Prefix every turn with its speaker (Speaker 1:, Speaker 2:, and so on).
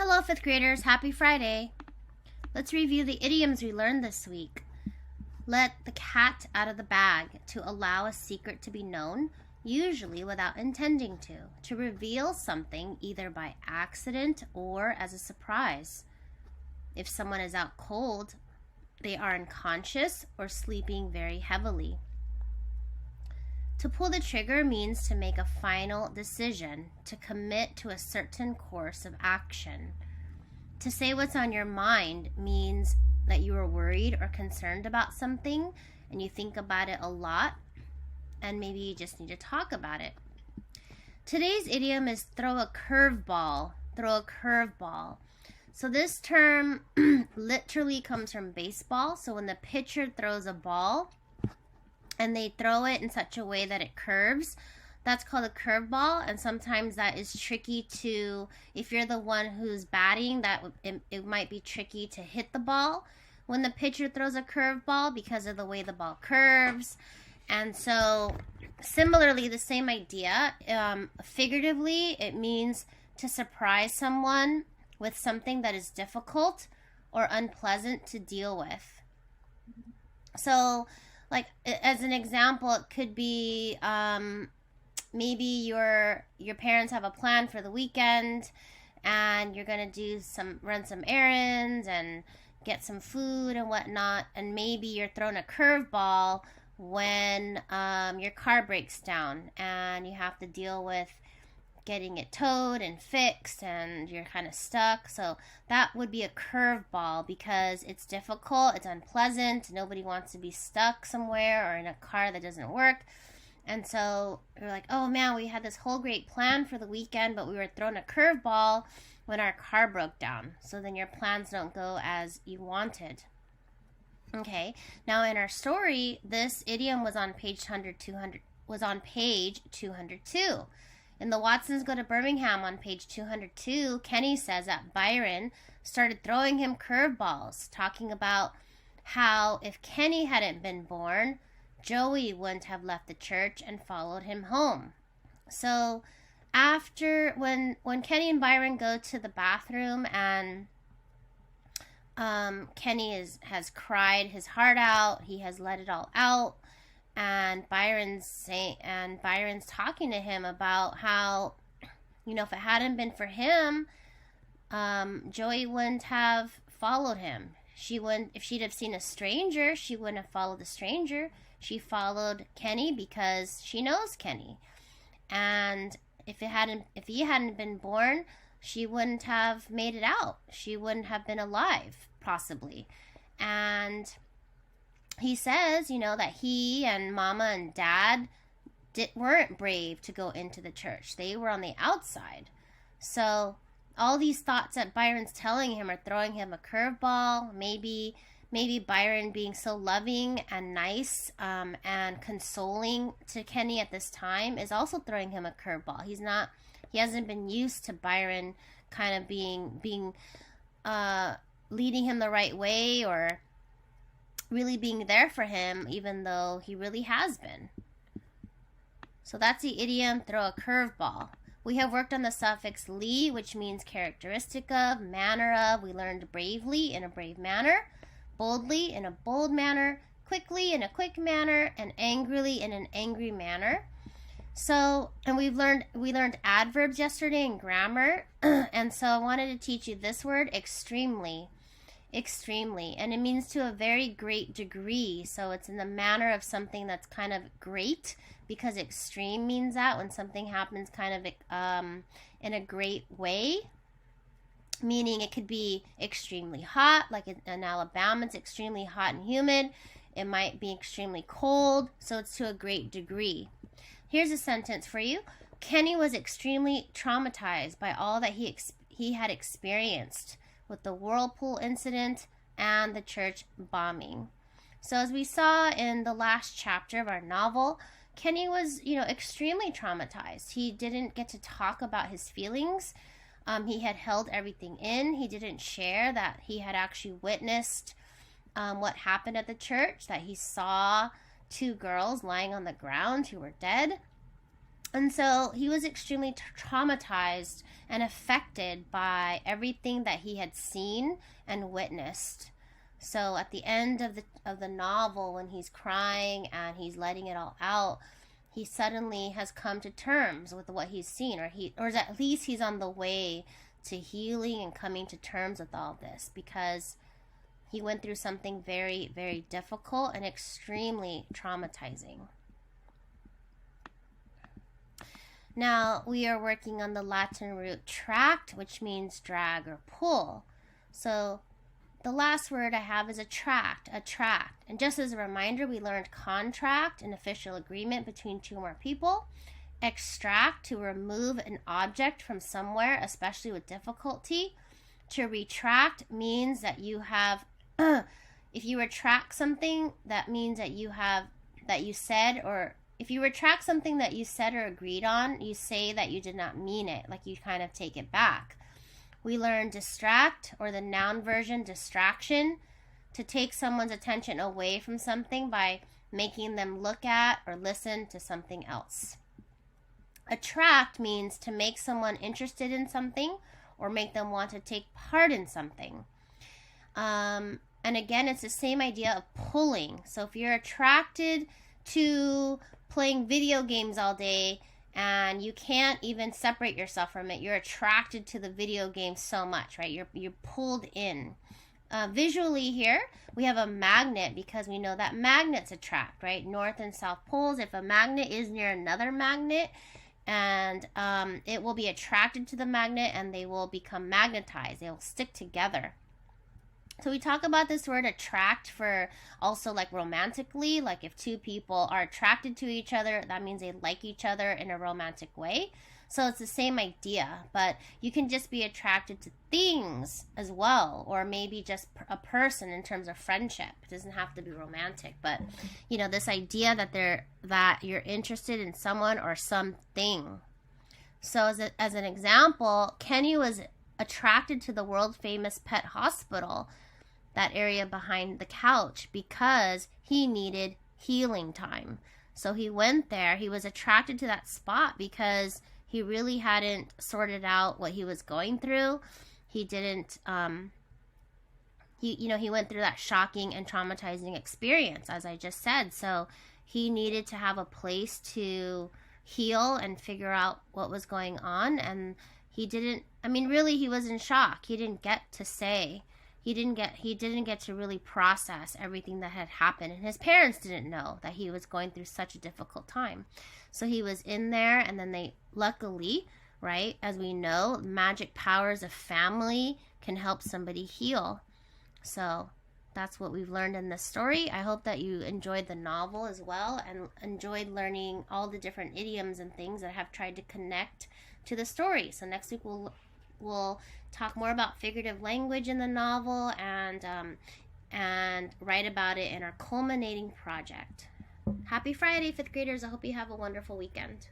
Speaker 1: Hello, fifth graders. Happy Friday. Let's review the idioms we learned this week. Let the cat out of the bag, to allow a secret to be known, usually without intending to reveal something either by accident or as a surprise. If someone is out cold, they are unconscious or sleeping very heavily. To pull the trigger means to make a final decision, to commit to a certain course of action. To say what's on your mind means that you are worried or concerned about something and you think about it a lot and maybe you just need to talk about it. Today's idiom is throw a curveball. Throw a curveball. So this term literally comes from baseball. So when the pitcher throws a ball, and they throw it in such a way that it curves, that's called a curveball. And sometimes that is tricky to, if you're the one who's batting, it might be tricky to hit the ball when the pitcher throws a curveball because of the way the ball curves. And so similarly, the same idea, figuratively, it means to surprise someone with something that is difficult or unpleasant to deal with. So like, as an example, it could be maybe your parents have a plan for the weekend and you're going to run some errands and get some food and whatnot, and maybe you're thrown a curveball when your car breaks down and you have to deal with getting it towed and fixed and you're kind of stuck. So that would be a curveball because it's difficult, it's unpleasant, nobody wants to be stuck somewhere or in a car that doesn't work. And so you're like, oh man, we had this whole great plan for the weekend, but we were thrown a curveball when our car broke down. So then your plans don't go as you wanted. Okay, now in our story, this idiom was on page 202. In The Watsons Go to Birmingham on page 202, Kenny says that Byron started throwing him curveballs, talking about how if Kenny hadn't been born, Joey wouldn't have left the church and followed him home. So after, when Kenny and Byron go to the bathroom and Kenny has cried his heart out, he has let it all out, and Byron's talking to him about how, if it hadn't been for him, Joey wouldn't have followed him. If she'd have seen a stranger, she wouldn't have followed the stranger. She followed Kenny because she knows Kenny. And if he hadn't been born, she wouldn't have made it out. She wouldn't have been alive, possibly. And he says, that he and Mama and Dad weren't brave to go into the church. They were on the outside. So all these thoughts that Byron's telling him are throwing him a curveball. Maybe Byron being so loving and nice and consoling to Kenny at this time is also throwing him a curveball. He hasn't been used to Byron kind of being leading him the right way or really being there for him, even though he really has been. So that's the idiom, throw a curveball. We have worked on the suffix "ly," which means characteristic of, manner of. We learned bravely, in a brave manner, boldly, in a bold manner, quickly, in a quick manner, and angrily, in an angry manner. So, and we learned adverbs yesterday in grammar, and so I wanted to teach you this word, extremely, and it means to a very great degree. So it's in the manner of something that's kind of great, because extreme means that when something happens kind of in a great way, meaning it could be extremely hot, like in Alabama it's extremely hot and humid. It might be extremely cold, so it's to a great degree. Here's a sentence for you. Kenny was extremely traumatized by all that he had experienced with the whirlpool incident and the church bombing. So as we saw in the last chapter of our novel, Kenny was, extremely traumatized. He didn't get to talk about his feelings. He had held everything in. He didn't share that he had actually witnessed what happened at the church, that he saw 2 girls lying on the ground who were dead. And so he was extremely traumatized and affected by everything that he had seen and witnessed. So at the end of the novel, when he's crying and he's letting it all out, he suddenly has come to terms with what he's seen, or at least he's on the way to healing and coming to terms with all this, because he went through something very, very difficult and extremely traumatizing. Now, we are working on the Latin root tract, which means drag or pull. So, the last word I have is attract. And just as a reminder, we learned contract, an official agreement between two or more people. Extract, to remove an object from somewhere, especially with difficulty. To retract means that you have, if you retract something, that means that if you retract something that you said or agreed on, you say that you did not mean it, like you kind of take it back. We learned distract, or the noun version, distraction, to take someone's attention away from something by making them look at or listen to something else. Attract means to make someone interested in something or make them want to take part in something. And again, it's the same idea of pulling. So if you're attracted to playing video games all day and you can't even separate yourself from it, you're attracted to the video game so much, right? You're pulled in. Visually here, we have a magnet, because we know that magnets attract, right? North and south poles. If a magnet is near another magnet, and it will be attracted to the magnet, and they will become magnetized. They will stick together. So we talk about this word attract for also like romantically, like if two people are attracted to each other, that means they like each other in a romantic way. So it's the same idea, but you can just be attracted to things as well, or maybe just a person in terms of friendship. It doesn't have to be romantic, but you know, this idea that you're interested in someone or something. So as an example, Kenny was attracted to the world famous pet hospital, that area behind the couch, because he needed healing time. So he went there. He was attracted to that spot because he really hadn't sorted out what he was going through. He didn't he went through that shocking and traumatizing experience, as I just said. So he needed to have a place to heal and figure out what was going on. And he was in shock. He didn't get to say, he didn't get to really process everything that had happened. And his parents didn't know that he was going through such a difficult time. So he was in there, and then they, luckily, right, as we know, magic powers of family can help somebody heal. So that's what we've learned in this story. I hope that you enjoyed the novel as well, and enjoyed learning all the different idioms and things that I have tried to connect to the story. So next week we'll talk more about figurative language in the novel, and write about it in our culminating project. Happy Friday, 5th graders. I hope you have a wonderful weekend.